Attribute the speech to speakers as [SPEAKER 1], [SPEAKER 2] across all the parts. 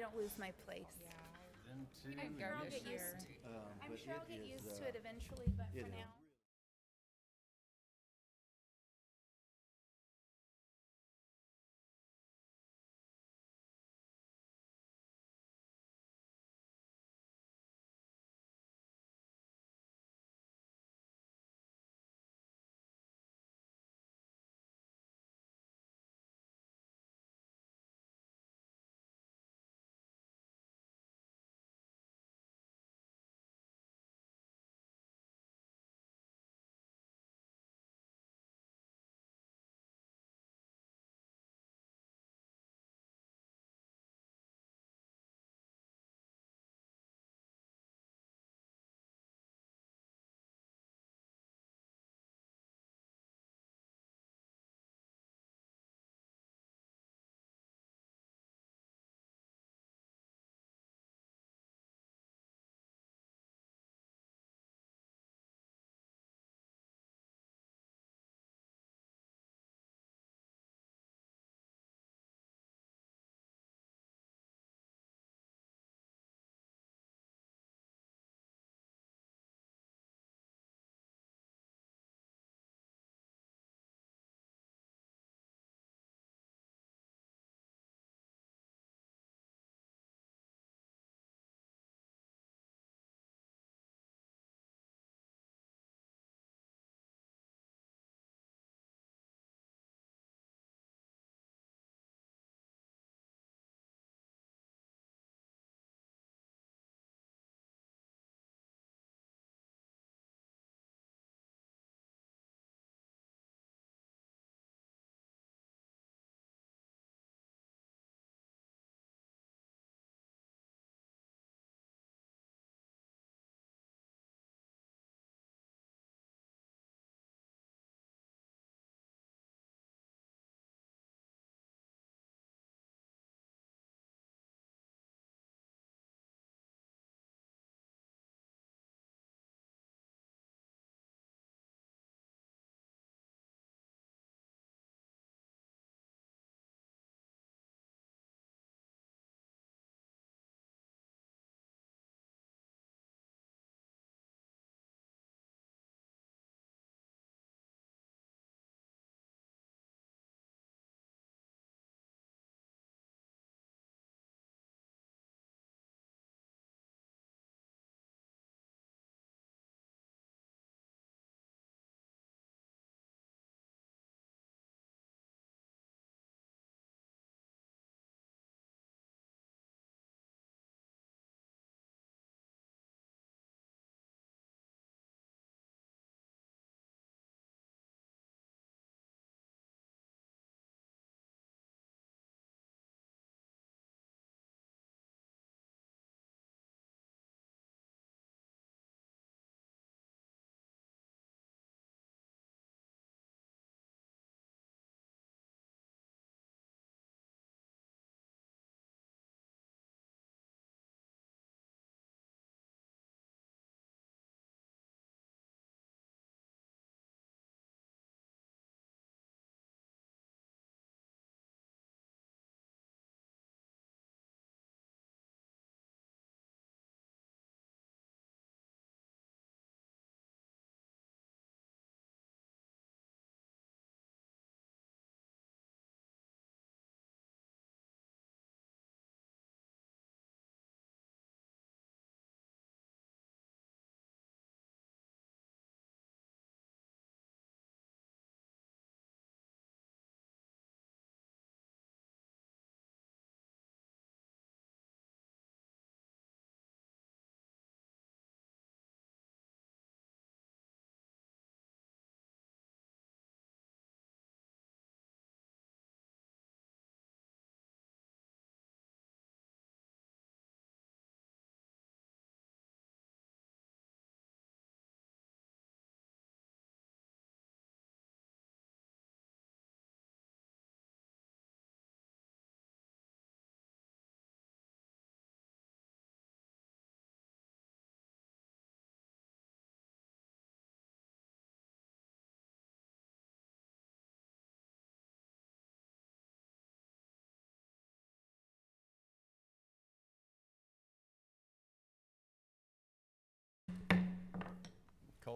[SPEAKER 1] don't lose my place.
[SPEAKER 2] Yeah.
[SPEAKER 3] Them two.
[SPEAKER 2] I'd
[SPEAKER 1] I'm sure
[SPEAKER 2] go
[SPEAKER 1] I'll
[SPEAKER 2] this
[SPEAKER 1] get
[SPEAKER 2] year.
[SPEAKER 1] used to. I'm
[SPEAKER 3] But
[SPEAKER 1] sure I'll
[SPEAKER 3] it
[SPEAKER 1] get
[SPEAKER 3] is,
[SPEAKER 1] used to it eventually, but
[SPEAKER 3] it
[SPEAKER 1] for
[SPEAKER 3] is
[SPEAKER 1] now.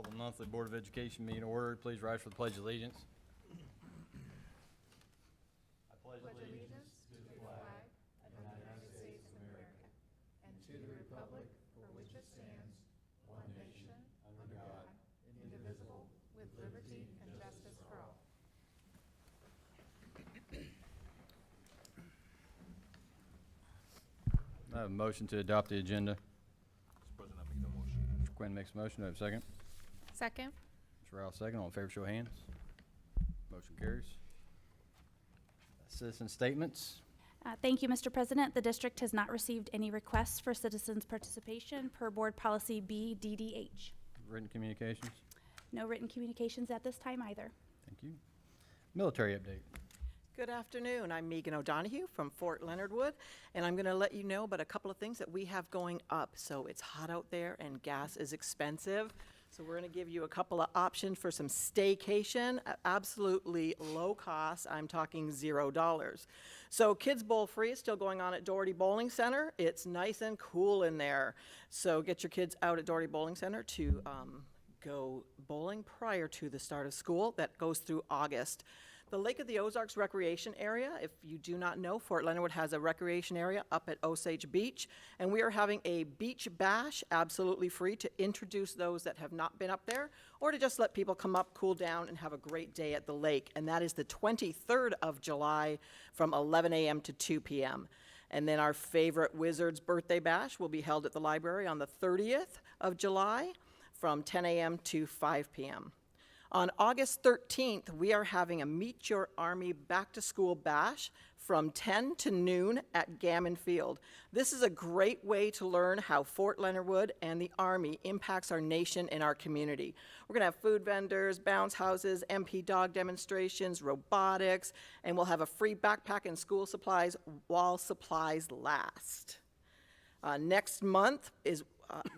[SPEAKER 2] Call the monthly Board of Education meeting order. Please rise for the Pledge of Allegiance. I pledge allegiance to the flag of the United States of America and to the republic for which it stands, one nation, under God, indivisible, with liberty and justice for all. I have a motion to adopt the agenda.
[SPEAKER 3] Mr. President, I make that motion.
[SPEAKER 2] Mr. Quinn makes a motion. Do I have a second?
[SPEAKER 1] Second.
[SPEAKER 2] Mr. Rouse, second. All in favor, show of hands. Motion carries. Citizen statements.
[SPEAKER 4] Thank you, Mr. President. The district has not received any requests for citizens' participation per Board Policy BDDH.
[SPEAKER 2] Written communications.
[SPEAKER 4] No written communications at this time either.
[SPEAKER 2] Thank you. Military update.
[SPEAKER 5] Good afternoon. I'm Megan O'Donohue from Fort Leonard Wood, and I'm going to let you know about a couple of things that we have going up. So it's hot out there and gas is expensive. So we're going to give you a couple of options for some staycation at absolutely low cost. I'm talking $0. So Kids Bowl Free is still going on at Doherty Bowling Center. It's nice and cool in there. So get your kids out at Doherty Bowling Center to go bowling prior to the start of school. That goes through August. The Lake of the Ozarks Recreation Area, if you do not know, Fort Leonard Wood has a recreation area up at Osage Beach, and we are having a beach bash, absolutely free, to introduce those that have not been up there, or to just let people come up, cool down, and have a great day at the lake. And that is the 23rd of July from 11 a.m. to 2 p.m. And then our favorite Wizards birthday bash will be held at the library on the 30th of July from 10 a.m. to 5 p.m. On August 13th, we are having a Meet Your Army Back to School Bash from 10 to noon at Gammon Field. This is a great way to learn how Fort Leonard Wood and the Army impacts our nation and our community. We're going to have food vendors, bounce houses, MP dog demonstrations, robotics, and we'll have a free backpack and school supplies while supplies last. Next month is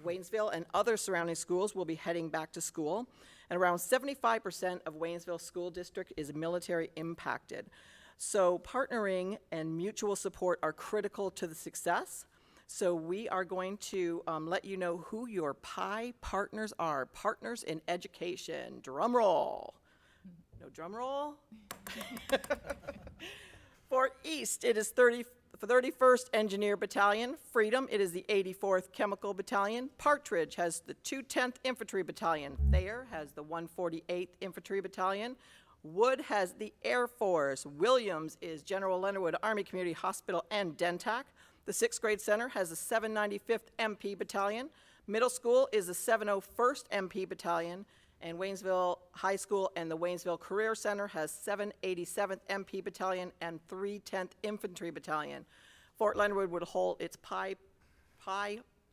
[SPEAKER 5] Waynesville and other surrounding schools will be heading back to school. And around 75% of Waynesville School District is military impacted. So partnering and mutual support are critical to the success. So we are going to let you know who your PI partners are. Partners in education. Drum roll. No drum roll? For East, it is 31st Engineer Battalion. Freedom, it is the 84th Chemical Battalion. Partridge has the 210th Infantry Battalion. Thayer has the 148th Infantry Battalion. Wood has the Air Force. Williams is General Leonard Wood Army Community Hospital and Dentac. The 6th Grade Center has the 795th MP Battalion. Middle School is the 701st MP Battalion. And Waynesville High School and the Waynesville Career Center has 787th MP Battalion and 310th Infantry Battalion. Fort Leonard Wood will hold its PI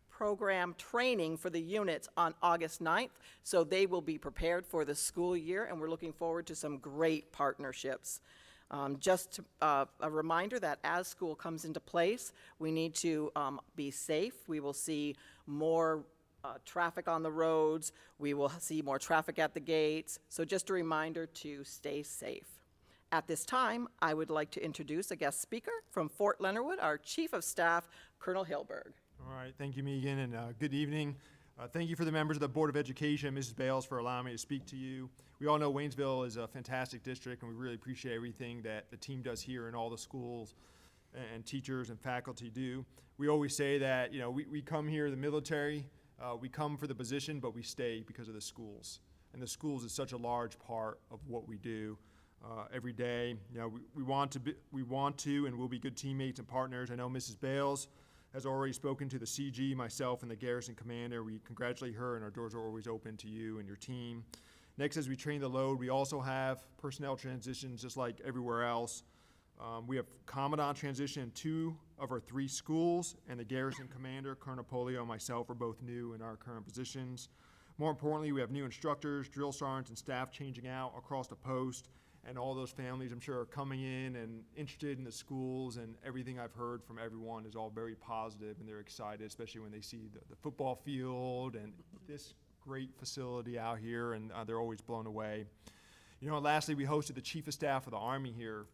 [SPEAKER 5] program training for the units on August 9th, so they will be prepared for the school year, and we're looking forward to some great partnerships. Just a reminder that as school comes into place, we need to be safe. We will see more traffic on the roads. We will see more traffic at the gates. So just a reminder to stay safe. At this time, I would like to introduce a guest speaker from Fort Leonard Wood, our Chief of Staff, Colonel Hilberg.
[SPEAKER 3] All right, thank you, Megan, and good evening. Thank you for the members of the Board of Education, Mrs. Bales, for allowing me to speak to you. We all know Waynesville is a fantastic district, and we really appreciate everything that the team does here and all the schools and teachers and faculty do. We always say that, you know, we come here, the military, we come for the position, but we stay because of the schools. And the schools is such a large part of what we do every day. You know, we want to and will be good teammates and partners. I know Mrs. Bales has already spoken to the CG, myself, and the garrison commander. We congratulate her, and our doors are always open to you and your team. Next, as we train the load, we also have personnel transitions just like everywhere else. We have commandant transition in 2 of our 3 schools, and the garrison commander, Colonel Polio, and myself are both new in our current positions. More importantly, we have new instructors, drill sergeants, and staff changing out across the post, and all those families, I'm sure, are coming in and interested in the schools, and everything I've heard from everyone is all very positive, and they're excited, especially when they see the football field and this great facility out here, and they're always blown away. You know, lastly, we hosted the Chief of Staff of the Army here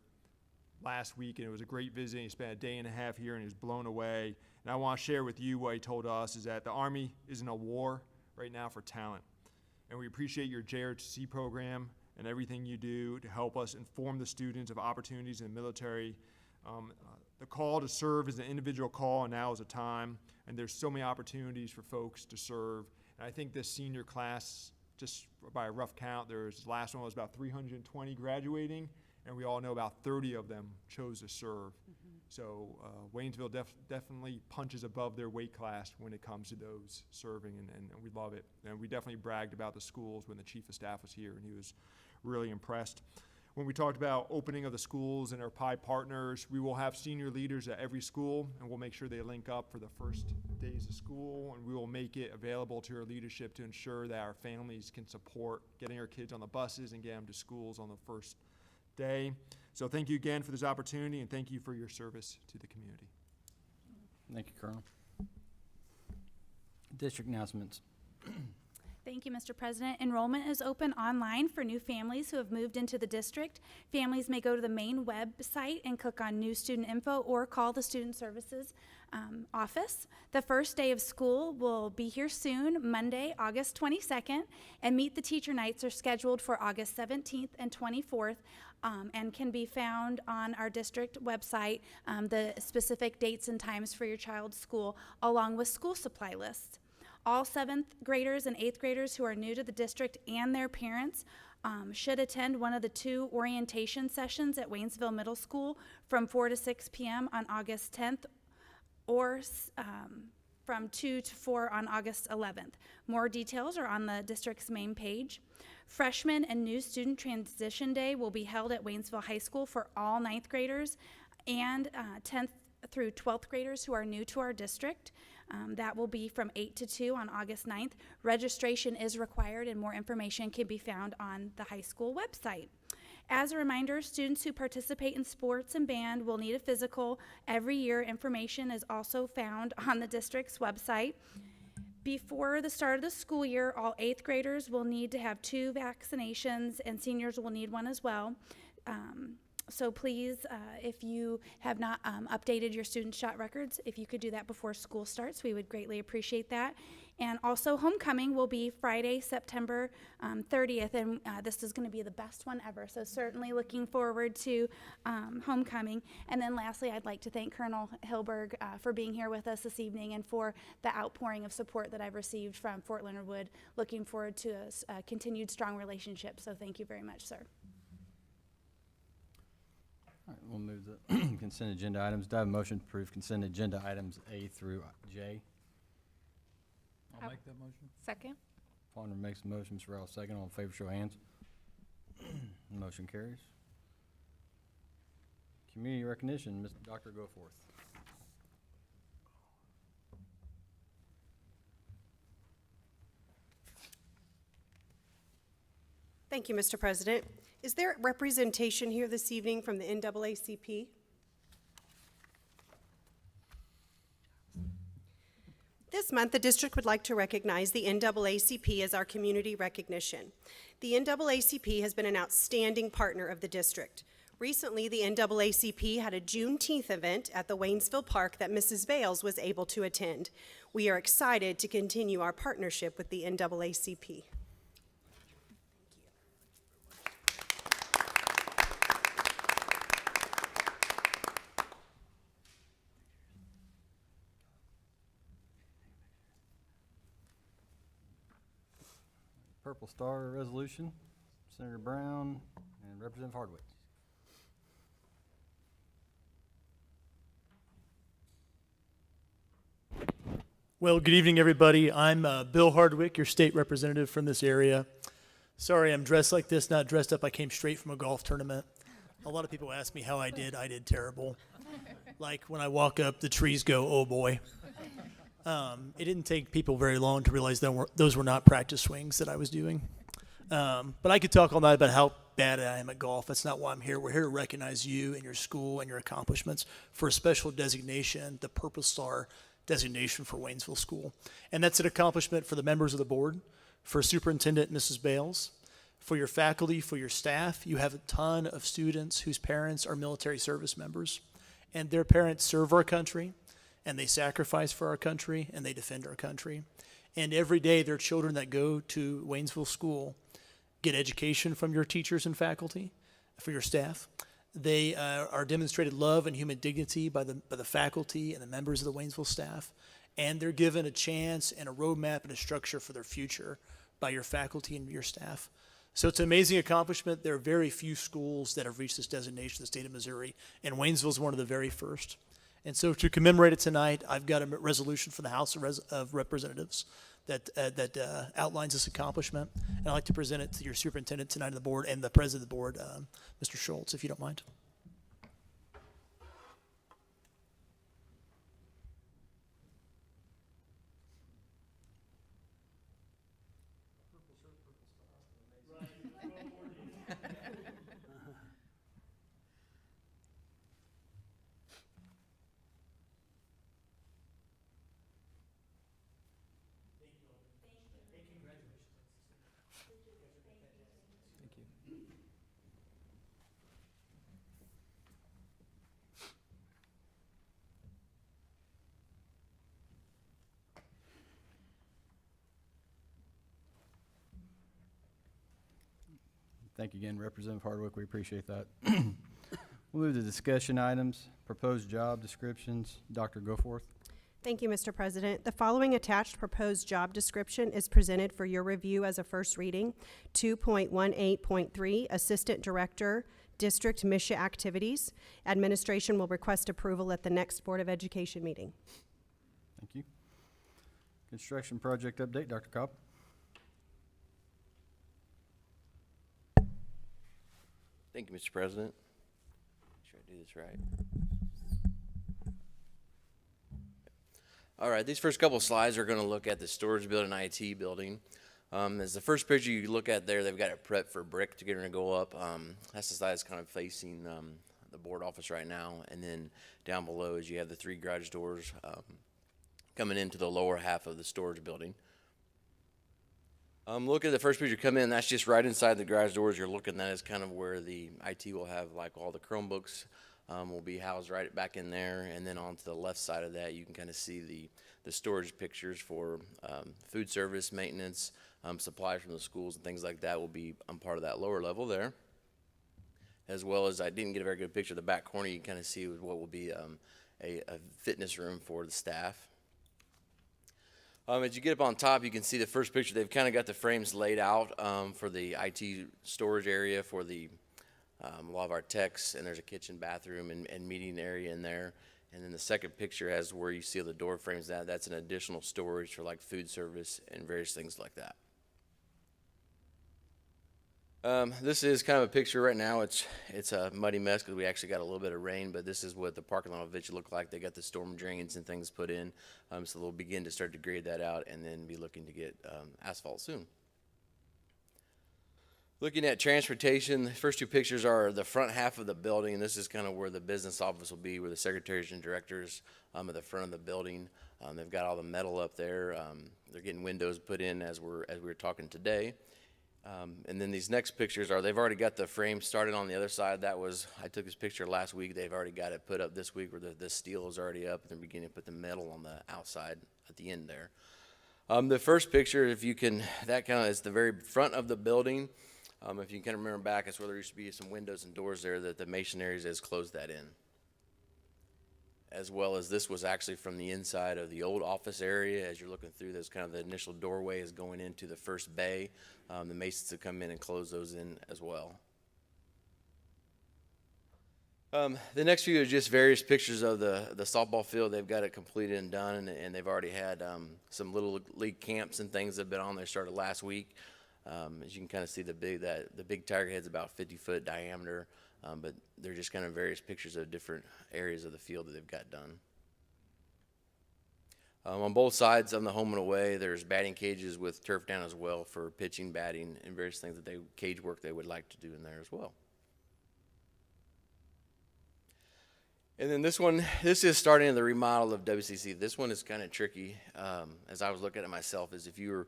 [SPEAKER 3] last week, and it was a great visit. He spent a day and a half here, and he was blown away. And I want to share with you what he told us is that the Army is in a war right now for talent. and we appreciate your JRTC program and everything you do to help us inform the students of opportunities in the military. The call to serve is an individual call, and now is a time, and there's so many opportunities for folks to serve. And I think this senior class, just by a rough count, the last one was about 320 graduating, and we all know about 30 of them chose to serve. So Waynesville definitely punches above their weight class when it comes to those serving, and we love it. And we definitely bragged about the schools when the chief of staff was here, and he was really impressed. When we talked about opening of the schools and our PI partners, we will have senior leaders at every school, and we'll make sure they link up for the first days of school, and we will make it available to our leadership to ensure that our families can support getting our kids on the buses and get them to schools on the first day. So thank you again for this opportunity, and thank you for your service to the community.
[SPEAKER 6] Thank you, Colonel. District announcements.
[SPEAKER 4] Thank you, Mr. President. Enrollment is open online for new families who have moved into the district. Families may go to the main website and click on New Student Info or call the Student Services office. The first day of school will be here soon, Monday, August 22nd, and Meet the Teacher Nights are scheduled for August 17th and 24th and can be found on our district website, the specific dates and times for your child's school, along with school supply lists. All 7th graders and 8th graders who are new to the district and their parents should attend one of the 2 orientation sessions at Waynesville Middle School from 4 to 6 p.m. on August 10th or from 2 to 4 on August 11th. More details are on the district's main page. Freshman and new student transition day will be held at Waynesville High School for all 9th graders and 10th through 12th graders who are new to our district. That will be from 8 to 2 on August 9th. Registration is required, and more information can be found on the high school website. As a reminder, students who participate in sports and band will need a physical every year. Information is also found on the district's website. Before the start of the school year, all 8th graders will need to have 2 vaccinations, and seniors will need one as well. So please, if you have not updated your student shot records, if you could do that before school starts, we would greatly appreciate that. And also, homecoming will be Friday, September 30th, and this is going to be the best one ever. So certainly looking forward to homecoming. And then lastly, I'd like to thank Colonel Hilberg for being here with us this evening and for the outpouring of support that I've received from Fort Leonard Wood. Looking forward to a continued strong relationship. So thank you very much, sir.
[SPEAKER 6] All right, we'll move the consent agenda items. Do I have a motion to approve consent agenda items A through J?
[SPEAKER 2] I'll make that motion.
[SPEAKER 1] Second?
[SPEAKER 6] Faulkner makes a motion, Mr. Rowell second. All in favor, show of hands. Motion carries. Community recognition, Mr. Doctor, go forth.
[SPEAKER 7] Thank you, Mr. President. Is there representation here this evening from the NAACP? This month, the district would like to recognize the NAACP as our community recognition. The NAACP has been an outstanding partner of the district. Recently, the NAACP had a Juneteenth event at the Waynesville Park that Mrs. Bales was able to attend. We are excited to continue our partnership with the NAACP.
[SPEAKER 6] Purple Star Resolution, Senator Brown and Representative Hardwick.
[SPEAKER 8] Well, good evening, everybody. I'm Bill Hardwick, your state representative from this area. Sorry I'm dressed like this, not dressed up. I came straight from a golf tournament. A lot of people ask me how I did. I did terrible. Like when I walk up, the trees go, oh boy. It didn't take people very long to realize those were not practice swings that I was doing. But I could talk all night about how bad I am at golf. That's not why I'm here. We're here to recognize you and your school and your accomplishments for a special designation, the Purple Star designation for Waynesville School. And that's an accomplishment for the members of the board, for Superintendent Mrs. Bales, for your faculty, for your staff. You have a ton of students whose parents are military service members, and their parents serve our country, and they sacrifice for our country, and they defend our country. And every day, their children that go to Waynesville School get education from your teachers and faculty, for your staff. They are demonstrated love and human dignity by the faculty and the members of the Waynesville staff. And they're given a chance and a roadmap and a structure for their future by your faculty and your staff. So it's an amazing accomplishment. There are very few schools that have reached this designation in the state of Missouri, and Waynesville is one of the very first. And so to commemorate it tonight, I've got a resolution for the House of Representatives that outlines this accomplishment. And I'd like to present it to your superintendent tonight and the board and the president of the board, Mr. Schultz, if you don't mind.
[SPEAKER 6] Thank you again, Representative Hardwick. We appreciate that. We'll move to discussion items, proposed job descriptions. Dr. Goforth.
[SPEAKER 7] Thank you, Mr. President. The following attached proposed job description is presented for your review as a first reading. 2.18.3, Assistant Director, District Mission Activities. Administration will request approval at the next Board of Education meeting.
[SPEAKER 6] Thank you. Construction project update, Dr. Cobb.
[SPEAKER 9] Thank you, Mr. President. Make sure I do this right. All right, these first couple slides are going to look at the storage building, IT building. As the first picture you look at there, they've got it prepped for brick to get ready to go up. That's the side that's kind of facing the board office right now. And then down below is you have the 3 garage doors coming into the lower half of the storage building. Look at the first picture come in, that's just right inside the garage doors. You're looking at is kind of where the IT will have like all the Chromebooks will be housed right back in there. And then on to the left side of that, you can kind of see the storage pictures for food service, maintenance, supplies from the schools and things like that will be part of that lower level there. As well as, I didn't get a very good picture of the back corner, you can kind of see what will be a fitness room for the staff. As you get up on top, you can see the first picture. They've kind of got the frames laid out for the IT storage area for a lot of our techs, and there's a kitchen, bathroom, and meeting area in there. And then the second picture has where you see the door frames. That's an additional storage for like food service and various things like that. This is kind of a picture right now. It's a muddy mess because we actually got a little bit of rain, but this is what the parking lot will eventually look like. They got the storm drains and things put in, so they'll begin to start to grade that out and then be looking to get asphalt soon. Looking at transportation, the first 2 pictures are the front half of the building, and this is kind of where the business office will be, where the secretaries and directors at the front of the building. They've got all the metal up there. They're getting windows put in as we were talking today. And then these next pictures they've already got the frame started on the other side. I took this picture last week. They've already got it put up this week where the steel is already up, and they're beginning to put the metal on the outside at the end there. The first picture, that kind of is the very front of the building. If you can remember back, it's where there used to be some windows and doors there that the masonry has closed that in. As well as this was actually from the inside of the old office area. As you're looking through, there's kind of the initial doorway is going into the first bay. The masons have come in and closed those in as well. The next few are just various pictures of the softball field. They've got it completed and done, and they've already had some little league camps and things that have been on there started last week. As you can kind of see, the big tiger head's about 50-foot diameter. But they're just kind of various pictures of different areas of the field that they've got done. On both sides, on the home and away, there's batting cages with turf down as well for pitching, batting, and various things cage work they would like to do in there as well. And then this is starting the remodel of WCC. This one is kind of tricky. As I was looking at it myself, is if you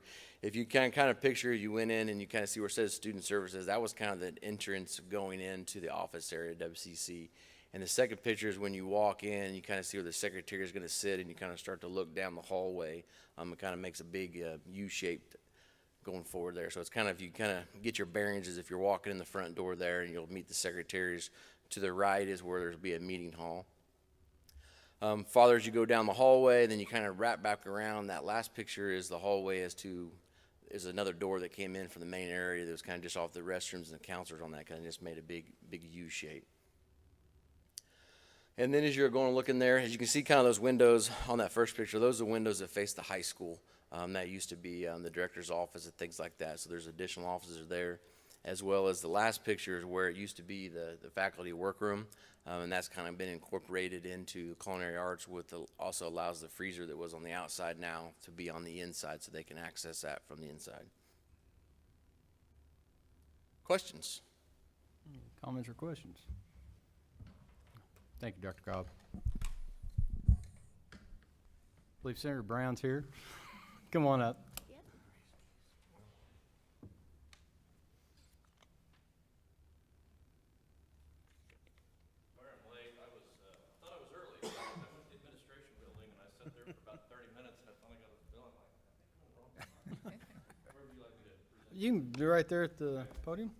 [SPEAKER 9] can kind of picture, you went in and you kind of see where it says student services, that was kind of the entrance going into the office area of WCC. And the second picture is when you walk in, you kind of see where the secretary is going to sit, and you kind of start to look down the hallway. It kind of makes a big U-shaped going forward there. So it's kind of, you kind of get your bearings as if you're walking in the front door there, and you'll meet the secretaries. To the right is where there'll be a meeting hall. Farther as you go down the hallway, then you kind of wrap back around. That last picture is the hallway is another door that came in from the main area that was kind of just off the restrooms, and the counselors on that kind of just made a big U shape. And then as you're going to look in there, as you can see kind of those windows on that first picture, those are the windows that face the high school. That used to be the director's office and things like that. So there's additional offices there, as well as the last picture is where it used to be the faculty workroom. And that's kind of been incorporated into culinary arts with also allows the freezer that was on the outside now to be on the inside so they can access that from the inside. Questions?
[SPEAKER 6] Comments or questions? Thank you, Dr. Cobb. I believe Senator Brown's here. Come on up.
[SPEAKER 10] Sorry I'm late. I thought I was early. I went to the administration building and I sat there for about 30 minutes and I finally got a feeling like, I think I'm wrong. Where would you like me to present?
[SPEAKER 6] You can be right there at the podium.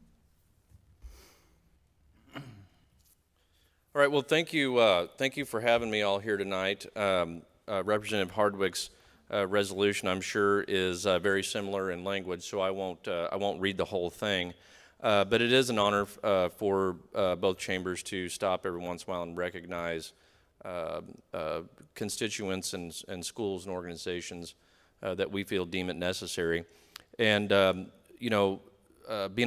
[SPEAKER 10] All right, well, thank you for having me all here tonight. Representative Hardwick's resolution, I'm sure, is very similar in language, so I won't read the whole thing. But it is an honor for both chambers to stop every once in a while and recognize constituents and schools and organizations that we feel deem it necessary. And being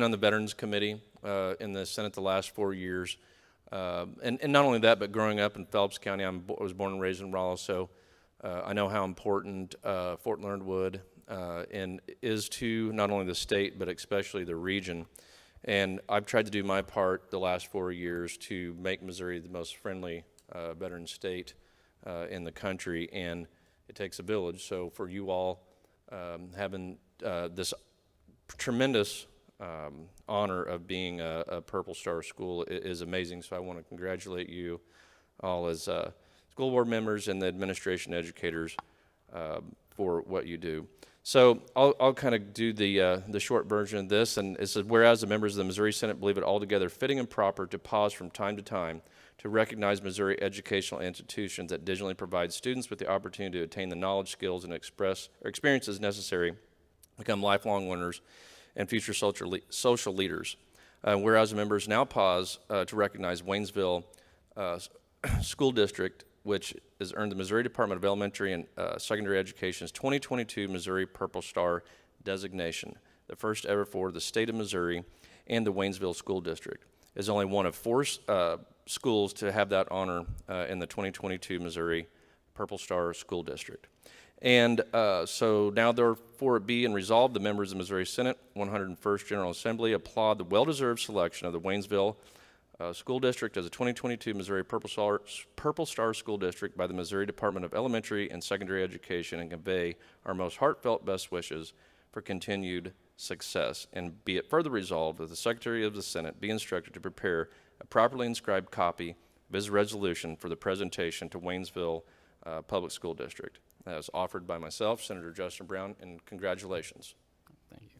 [SPEAKER 10] on the Veterans Committee in the Senate the last 4 years. And not only that, but growing up in Phelps County, I was born and raised in Raleigh, so I know how important Fort Leonard Wood is to not only the state, but especially the region. And I've tried to do my part the last 4 years to make Missouri the most friendly veteran state in the country, and it takes a village. So for you all having this tremendous honor of being a Purple Star school is amazing. So I want to congratulate you all as school board members and the administration educators for what you do. So I'll kind of do the short version of this, and it says, whereas the members of the Missouri Senate believe it altogether fitting and proper to pause from time to time to recognize Missouri educational institutions that digitally provide students with the opportunity to attain the knowledge, skills, and experiences necessary to become lifelong learners and future social leaders. Whereas the members now pause to recognize Waynesville School District, which has earned the Missouri Department of Elementary and Secondary Education's 2022 Missouri Purple Star designation, the first ever for the state of Missouri and the Waynesville School District. Is only one of 4 schools to have that honor in the 2022 Missouri Purple Star School District. And so now therefore it be and resolved, the members of the Missouri Senate 101st General Assembly applaud the well-deserved selection of the Waynesville School District as a 2022 Missouri Purple Star School District by the Missouri Department of Elementary and Secondary Education, and convey our most heartfelt best wishes for continued success. And be it further resolved that the Secretary of the Senate be instructed to prepare a properly inscribed copy of his resolution for the presentation to Waynesville Public School District. That was offered by myself, Senator Justin Brown, and congratulations.
[SPEAKER 6] Thank you.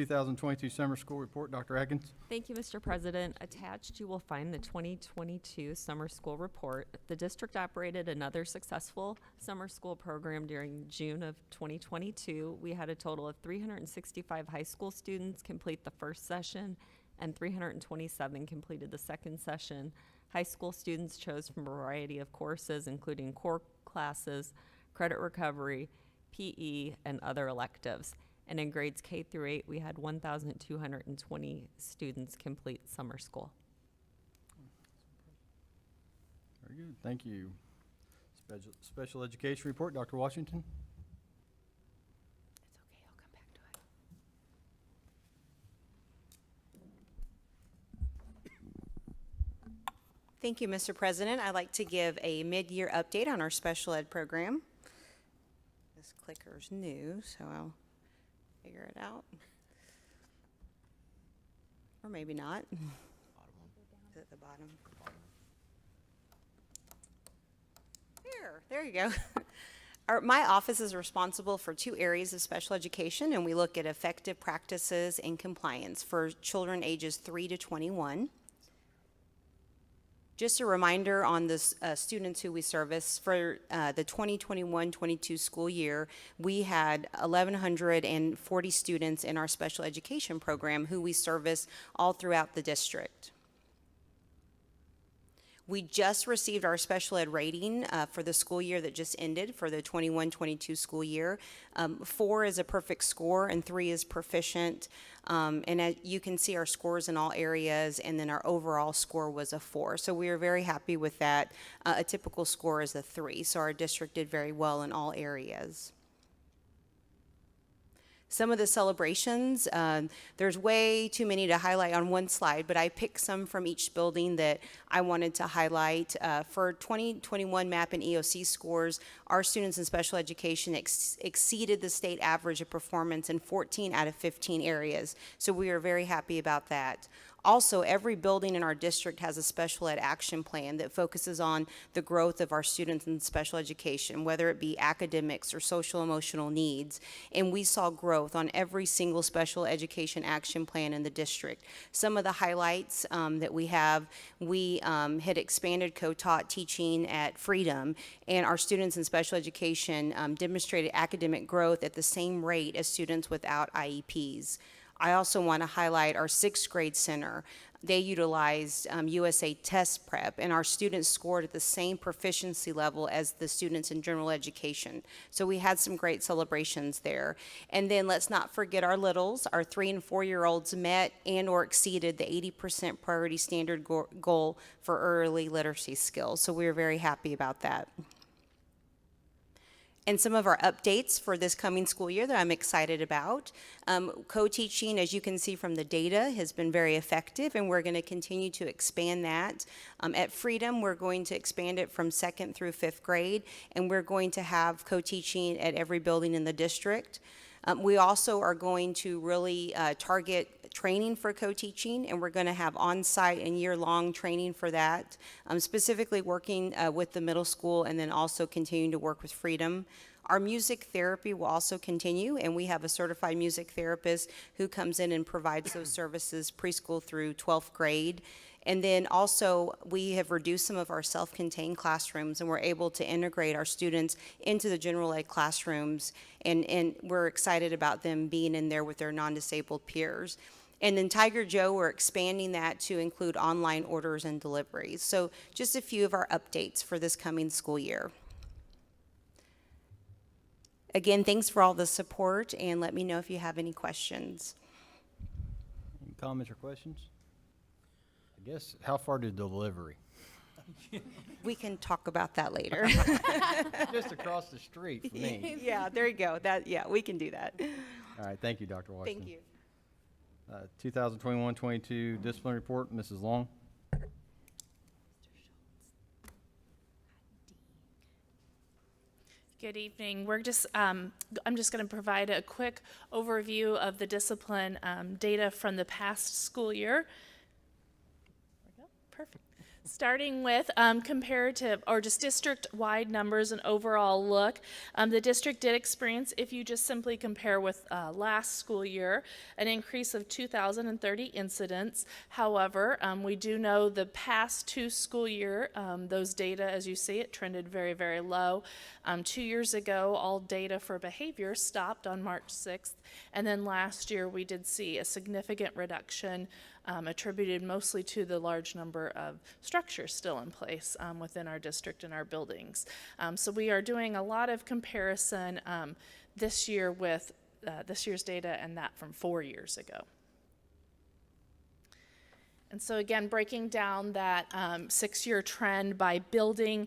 [SPEAKER 6] 2022 Summer School Report. Dr. Atkins.
[SPEAKER 11] Thank you, Mr. President. Attached, you will find the 2022 Summer School Report. The district operated another successful summer school program during June of 2022. We had a total of 365 high school students complete the first session, and 327 completed the second session. High school students chose from a variety of courses, including core classes, credit recovery, PE, and other electives. And in grades K through 8, we had 1,220 students complete summer school.
[SPEAKER 6] Very good. Thank you. Special Education Report. Dr. Washington.
[SPEAKER 4] It's okay, I'll come back to it.
[SPEAKER 7] Thank you, Mr. President. I'd like to give a mid-year update on our special ed program. This clicker's new, so I'll figure it out. Or maybe not. Is it the bottom? There you go. My office is responsible for 2 areas of special education, and we look at effective practices and compliance for children ages 3 to 21. Just a reminder on the students who we service. For the 2021-22 school year, we had 1,140 students in our special education program who we service all throughout the district. We just received our special ed rating for the school year that just ended for the 21-22 school year. 4 is a perfect score and 3 is proficient. And as you can see our scores in all areas, and then our overall score was a 4. So we are very happy with that. A typical score is a 3, so our district did very well in all areas. Some of the celebrations, there's way too many to highlight on one slide, but I picked some from each building that I wanted to highlight. For 2021 MAP and EOC scores, our students in special education exceeded the state average of performance in 14 out of 15 areas. So we are very happy about that. Also, every building in our district has a special ed action plan that focuses on the growth of our students in special education, whether it be academics or social emotional needs. And we saw growth on every single special education action plan in the district. Some of the highlights that we have, we had expanded co-taught teaching at Freedom, and our students in special education demonstrated academic growth at the same rate as students without IEPs. I also want to highlight our 6th grade center. They utilized USA Test Prep, and our students scored at the same proficiency level as the students in general education. So we had some great celebrations there. And then let's not forget our littles. Our 3- and 4-year-olds met and or exceeded the 80% priority standard goal for early literacy skills. So we were very happy about that. And some of our updates for this coming school year that I'm excited about. Co-teaching, as you can see from the data, has been very effective, and we're going to continue to expand that. At Freedom, we're going to expand it from 2nd through 5th grade, and we're going to have co-teaching at every building in the district. We also are going to really target training for co-teaching, and we're going to have on-site and year-long training for that, specifically working with the middle school and then also continuing to work with Freedom. Our music therapy will also continue, and we have a certified music therapist who comes in and provides those services preschool through 12th grade. And then also, we have reduced some of our self-contained classrooms, and we're able to integrate our students into the general ed classrooms, and we're excited about them being in there with their non-disabled peers. And then Tiger Joe, we're expanding that to include online orders and deliveries. So just a few of our updates for this coming school year. Again, thanks for all the support, and let me know if you have any questions.
[SPEAKER 6] Any comments or questions? I guess, how far did delivery?
[SPEAKER 7] We can talk about that later.
[SPEAKER 6] Just across the street from me.
[SPEAKER 7] Yeah, there you go. We can do that.
[SPEAKER 6] All right, thank you, Dr. Washington.
[SPEAKER 7] Thank you.
[SPEAKER 6] 2021-22 discipline report, Mrs. Long.
[SPEAKER 2] Good evening. I'm just going to provide a quick overview of the discipline data from the past school year. There we go. Perfect. Starting with comparative or just district-wide numbers and overall look, the district did experience, if you just simply compare with last school year, an increase of 2,030 incidents. However, we do know the past 2 school year, those data, as you see, it trended very, very low. 2 years ago, all data for behavior stopped on March 6th, and then last year we did see a significant reduction attributed mostly to the large number of structures still in place within our district and our buildings. So we are doing a lot of comparison this year with this year's data and that from 4 years ago. And so again, breaking down that 6-year trend by building,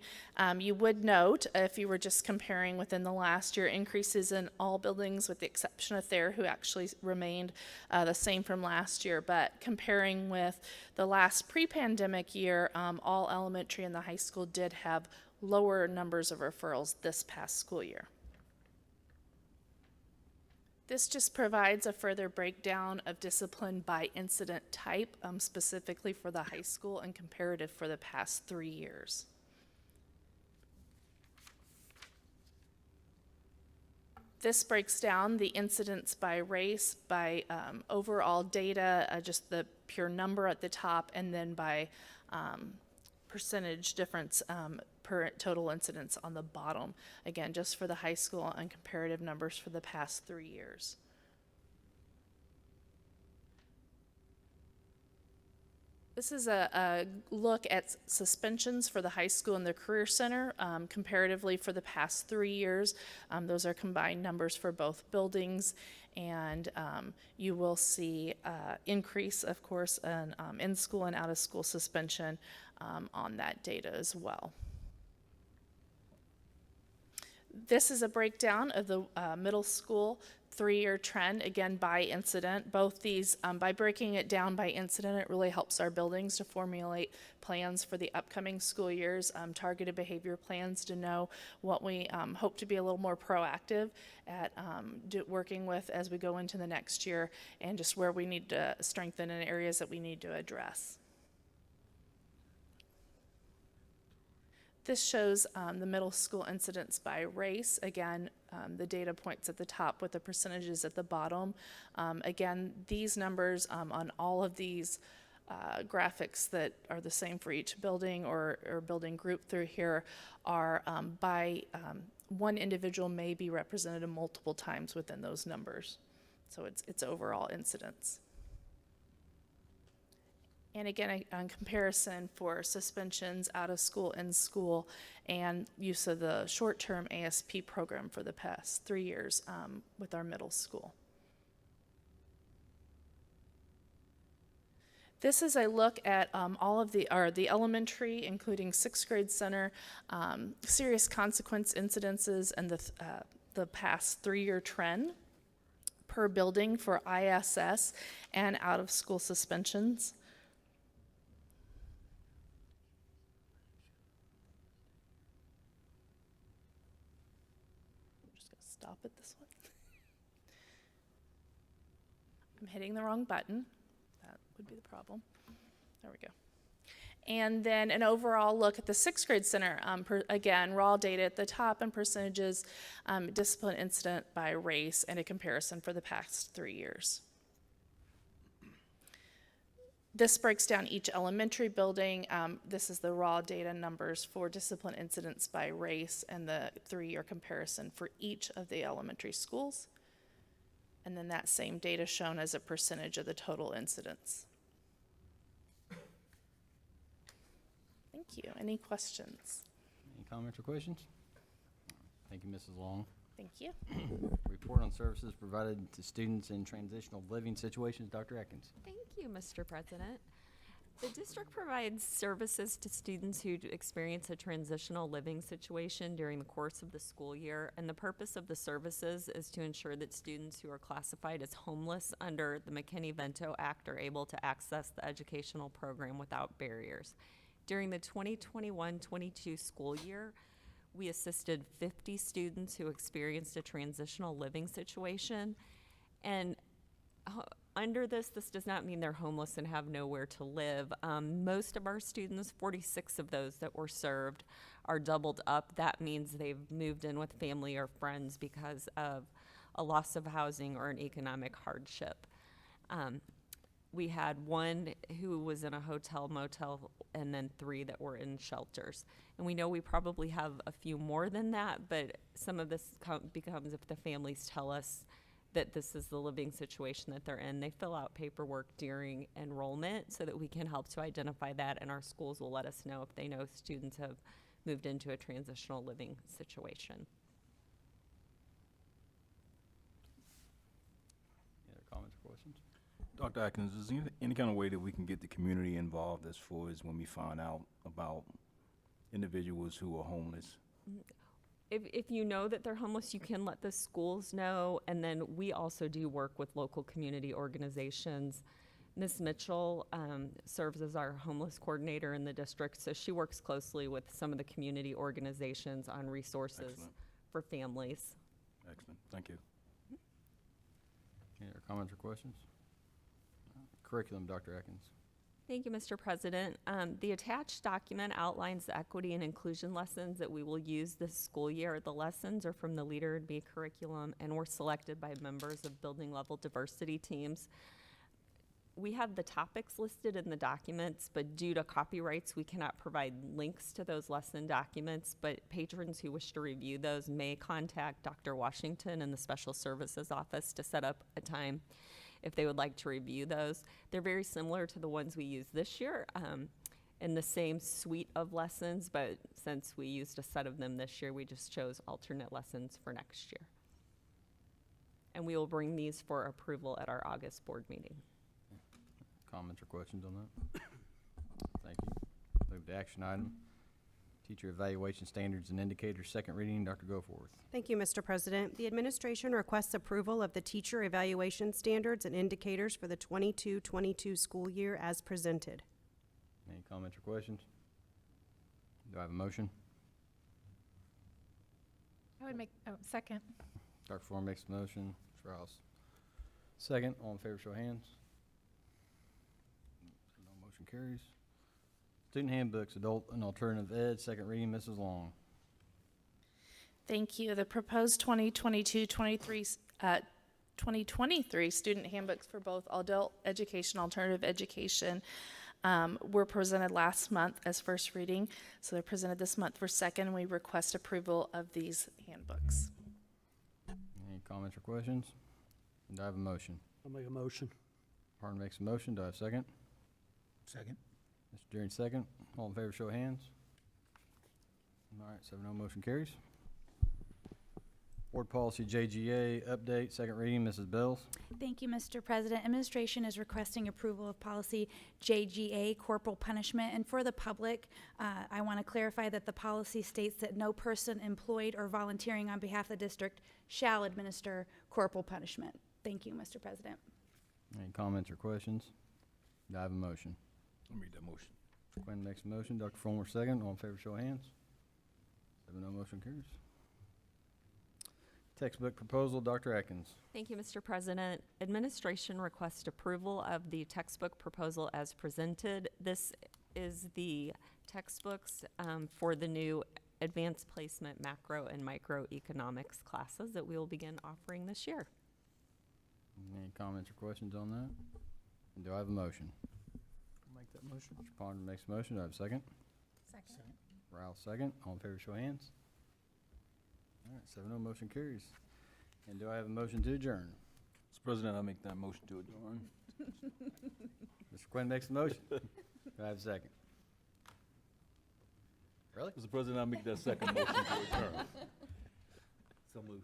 [SPEAKER 2] you would note, if you were just comparing within the last year, increases in all buildings with the exception of Thayer, who actually remained the same from last year. But comparing with the last pre-pandemic year, all elementary and the high school did have lower numbers of referrals this past school year. This just provides a further breakdown of discipline by incident type, specifically for the high school and comparative for the past 3 years. This breaks down the incidents by race, by overall data, just the pure number at the top, and then by percentage difference per total incidents on the bottom. Again, just for the high school and comparative numbers for the past 3 years. This is a look at suspensions for the high school and the Career Center, comparatively for the past 3 years. Those are combined numbers for both buildings, and you will see increase, of course, in school and out of school suspension on that data as well. This is a breakdown of the middle school 3-year trend, again by incident. Both these, by breaking it down by incident, it really helps our buildings to formulate plans for the upcoming school years, targeted behavior plans to know what we hope to be a little more proactive at working with as we go into the next year, and just where we need to strengthen and areas that we need to address. This shows the middle school incidents by race. Again, the data points at the top with the percentages at the bottom. Again, these numbers on all of these graphics that are the same for each building or building group through here are by one individual may be represented multiple times within those numbers. So it's overall incidents. And again, on comparison for suspensions, out of school, in school, and use of the short-term ASP program for the past 3 years with our middle school. This is a look at all of the elementary, including 6th grade center, serious consequence incidences, and the past 3-year trend per building for ISS and out of school suspensions. Stop at this one. I'm hitting the wrong button. That would be the problem. There we go. And then an overall look at the 6th grade center. Again, raw data at the top and percentages, discipline incident by race, and a comparison for the past 3 years. This breaks down each elementary building. This is the raw data numbers for discipline incidents by race and the 3-year comparison for each of the elementary schools. And then that same data shown as a percentage of the total incidents. Thank you. Any questions?
[SPEAKER 6] Any comments or questions? Thank you, Mrs. Long.
[SPEAKER 2] Thank you.
[SPEAKER 6] Report on services provided to students in transitional living situations, Dr. Atkins.
[SPEAKER 11] Thank you, Mr. President. The district provides services to students who experience a transitional living situation during the course of the school year, and the purpose of the services is to ensure that students who are classified as homeless under the McKinney-Vento Act are able to access the educational program without barriers. During the 2021-22 school year, we assisted 50 students who experienced a transitional living situation, and Under this does not mean they're homeless and have nowhere to live. Most of our students, 46 of those that were served, are doubled up. That means they've moved in with family or friends because of a loss of housing or an economic hardship. We had one who was in a hotel motel and then 3 that were in shelters. And we know we probably have a few more than that, but some of this becomes if the families tell us that this is the living situation that they're in. They fill out paperwork during enrollment so that we can help to identify that, and our schools will let us know if they know students have moved into a transitional living situation.
[SPEAKER 6] Any other comments or questions?
[SPEAKER 12] Dr. Atkins, is there any kind of way that we can get the community involved as far as when we find out about individuals who are homeless?
[SPEAKER 11] If you know that they're homeless, you can let the schools know, and then we also do work with local community organizations. Ms. Mitchell serves as our homeless coordinator in the district, so she works closely with some of the community organizations on resources
[SPEAKER 12] Excellent.
[SPEAKER 11] for families.
[SPEAKER 12] Excellent, thank you.
[SPEAKER 6] Any other comments or questions? Curriculum, Dr. Atkins.
[SPEAKER 11] Thank you, Mr. President. The attached document outlines the equity and inclusion lessons that we will use this school year. The lessons are from the Leader in Me curriculum and were selected by members of building level diversity teams. We have the topics listed in the documents, but due to copyrights, we cannot provide links to those lesson documents, but patrons who wish to review those may contact Dr. Washington in the Special Services Office to set up a time if they would like to review those. They're very similar to the ones we used this year in the same suite of lessons, but since we used a set of them this year, we just chose alternate lessons for next year. And we will bring these for approval at our August board meeting.
[SPEAKER 6] Comments or questions on that? Thank you. Move to action item. Teacher evaluation standards and indicators, second reading. Dr. Goforth.
[SPEAKER 7] Thank you, Mr. President. The administration requests approval of the teacher evaluation standards and indicators for the 22-22 school year as presented.
[SPEAKER 6] Any comments or questions? Do I have a motion?
[SPEAKER 2] I would make, second.
[SPEAKER 6] Dr. Form makes the motion. Ms. Rouse. Second. All in favor, show of hands. No motion carries. Student handbooks, adult and alternative ed, second reading. Mrs. Long.
[SPEAKER 13] Thank you. The proposed 2023 student handbooks for both adult education, alternative education were presented last month as first reading. So they're presented this month for second, and we request approval of these handbooks.
[SPEAKER 6] Any comments or questions? Do I have a motion?
[SPEAKER 14] I'll make a motion.
[SPEAKER 6] Pardon makes a motion. Do I have a second?
[SPEAKER 14] Second.
[SPEAKER 6] Mr. Deering, second. All in favor, show of hands. All right, 7-0, motion carries. Board policy JGA update, second reading. Mrs. Bells.
[SPEAKER 4] Thank you, Mr. President. Administration is requesting approval of policy JGA, corporal punishment. And for the public, I want to clarify that the policy states that no person employed or volunteering on behalf of the district shall administer corporal punishment. Thank you, Mr. President.
[SPEAKER 6] Any comments or questions? Do I have a motion?
[SPEAKER 12] I'll make that motion.
[SPEAKER 6] Quinn makes a motion. Dr. Fulmer, second. All in favor, show of hands. 7-0, motion carries. Textbook proposal, Dr. Atkins.
[SPEAKER 11] Thank you, Mr. President. Administration requests approval of the textbook proposal as presented. This is the textbooks for the new advanced placement macro and microeconomics classes that we will begin offering this year.
[SPEAKER 6] Any comments or questions on that? And do I have a motion?
[SPEAKER 14] I'll make that motion.
[SPEAKER 6] Mr. Ponder makes a motion. Do I have a second?
[SPEAKER 2] Second.
[SPEAKER 6] Rouse, second. All in favor, show of hands. All right, 7-0, motion carries. And do I have a motion to adjourn?
[SPEAKER 12] Mr. President, I'll make that motion to adjourn.
[SPEAKER 6] Mr. Quinn makes the motion. Do I have a second? Really?
[SPEAKER 12] Mr. President, I'll make that second motion to adjourn. So moved.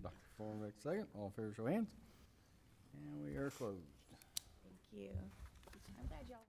[SPEAKER 6] Dr. Fulmer makes a second. All in favor, show of hands. And we are closed.
[SPEAKER 4] Thank you. I'm glad y'all.